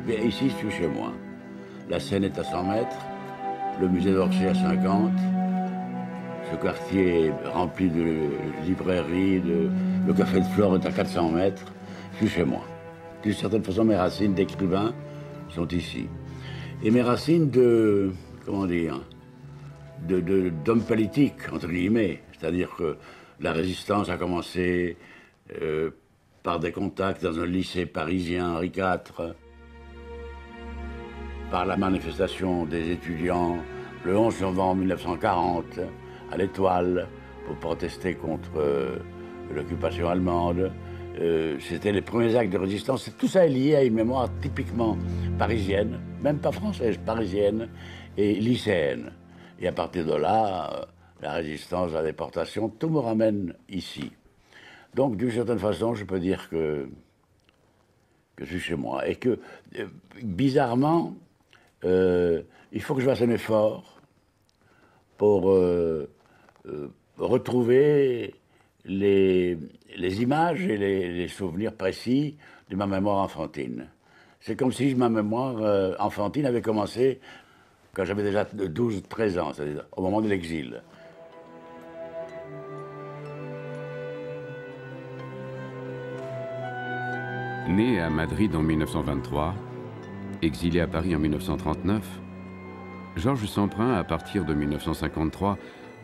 Mais ici, je suis chez moi. La Seine est à 100 mètres, le musée d'Orsay à 50. Ce quartier est rempli de librairies, le café de Flore est à 400 mètres. Je suis chez moi. D'une certaine façon, mes racines d'écrivain sont ici. Et mes racines de, comment dire, d'homme politique, entre guillemets. C'est-à-dire que la résistance a commencé par des contacts dans un lycée parisien, Henri IV, par la manifestation des étudiants le 11 novembre 1940 à l'Étoile pour protester contre l'occupation allemande. C'était les premiers actes de résistance. Tout ça est lié à une mémoire typiquement parisienne, même pas française, parisienne et lycéenne. Et à partir de là, la résistance, la déportation, tout me ramène ici. Donc, d'une certaine façon, je peux dire que je suis chez moi. Et que, bizarrement, il faut que je fasse un effort pour retrouver les images et les souvenirs précis de ma mémoire enfantine. C'est comme si ma mémoire enfantine avait commencé quand j'avais déjà 12-13 ans, c'est-à-dire au moment de l'exil. Né à Madrid en 1923, exilé à Paris en 1939, Georges Semprin, à partir de 1953,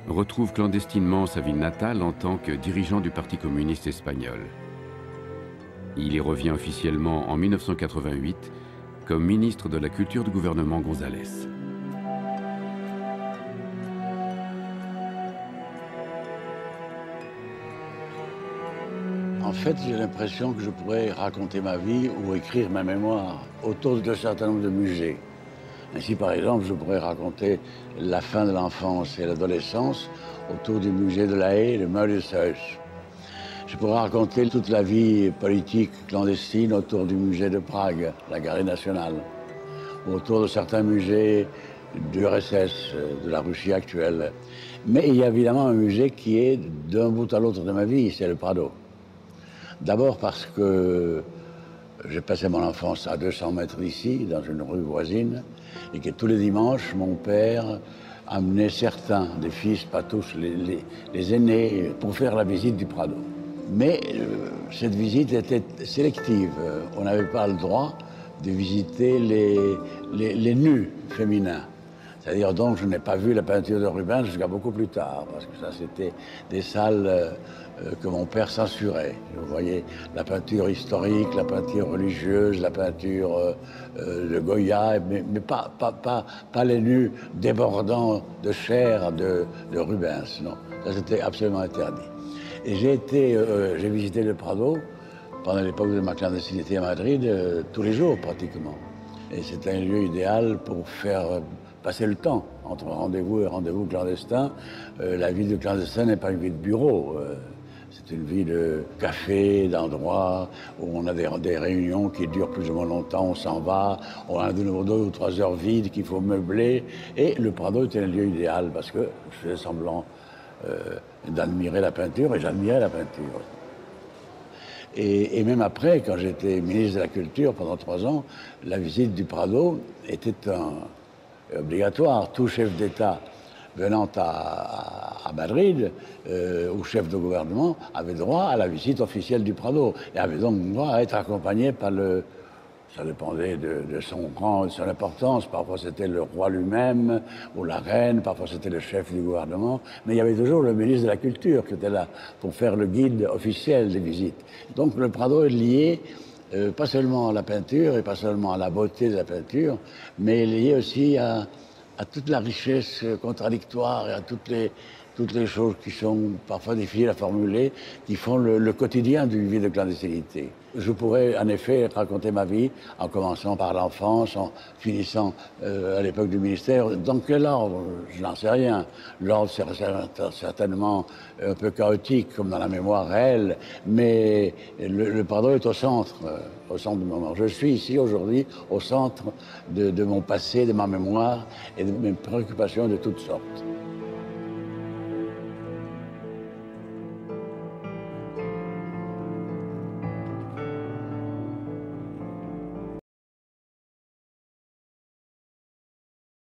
retrouve clandestinement sa ville natale en tant que dirigeant du Parti communiste espagnol. Il y revient officiellement en 1988 comme ministre de la Culture du gouvernement González. En fait, j'ai l'impression que je pourrais raconter ma vie ou écrire ma mémoire autour d'un certain nombre de musées. Ainsi, par exemple, je pourrais raconter la fin de l'enfance et l'adolescence autour du musée de La Haye, le Meulershuis. Je pourrais raconter toute la vie politique clandestine autour du musée de Prague, la Galerie nationale, ou autour de certains musées du RSS, de la Russie actuelle. Mais il y a évidemment un musée qui est d'un bout à l'autre de ma vie, c'est le Prado. D'abord parce que j'ai passé mon enfance à 200 mètres d'ici, dans une rue voisine, et que tous les dimanches, mon père amenait certains des fils, pas tous, les aînés, pour faire la visite du Prado. Mais cette visite était sélective. On n'avait pas le droit de visiter les nus féminins. C'est-à-dire donc je n'ai pas vu la peinture de Rubens jusqu'à beaucoup plus tard, parce que ça c'était des salles que mon père censurait. Vous voyez, la peinture historique, la peinture religieuse, la peinture de Goya, mais pas les nus débordants de chair de Rubens, non. Ça c'était absolument interdit. Et j'ai visité le Prado pendant l'époque de ma clandestinité à Madrid, tous les jours pratiquement. Et c'était un lieu idéal pour faire passer le temps entre rendez-vous et rendez-vous clandestin. La vie de clandestin n'est pas une vie de bureau. C'est une vie de café, d'endroits où on a des réunions qui durent plus ou moins longtemps, on s'en va, on a de nouveau 2 ou 3 heures vides qu'il faut meubler. Et le Prado était un lieu idéal parce que je faisais semblant d'admirer la peinture et j'admirais la peinture. Et même après, quand j'étais ministre de la Culture pendant 3 ans, la visite du Prado était obligatoire. Tout chef d'État venant à Madrid, ou chef de gouvernement, avait droit à la visite officielle du Prado. Et avait donc droit à être accompagné par le... Ça dépendait de son rang, de son importance. Parfois c'était le roi lui-même ou la reine, parfois c'était le chef du gouvernement. Mais il y avait toujours le ministre de la Culture qui était là pour faire le guide officiel des visites. Donc le Prado est lié pas seulement à la peinture et pas seulement à la beauté de la peinture, mais lié aussi à toute la richesse contradictoire et à toutes les choses qui sont parfois difficiles à formuler, qui font le quotidien d'une vie de clandestinité. Je pourrais en effet raconter ma vie en commençant par l'enfance, en finissant à l'époque du ministère. Dans quel ordre? Je n'en sais rien. L'ordre serait certainement un peu chaotique, comme dans la mémoire réelle, mais le Prado est au centre du moment. Je suis ici aujourd'hui au centre de mon passé, de ma mémoire et de mes préoccupations de toutes sortes.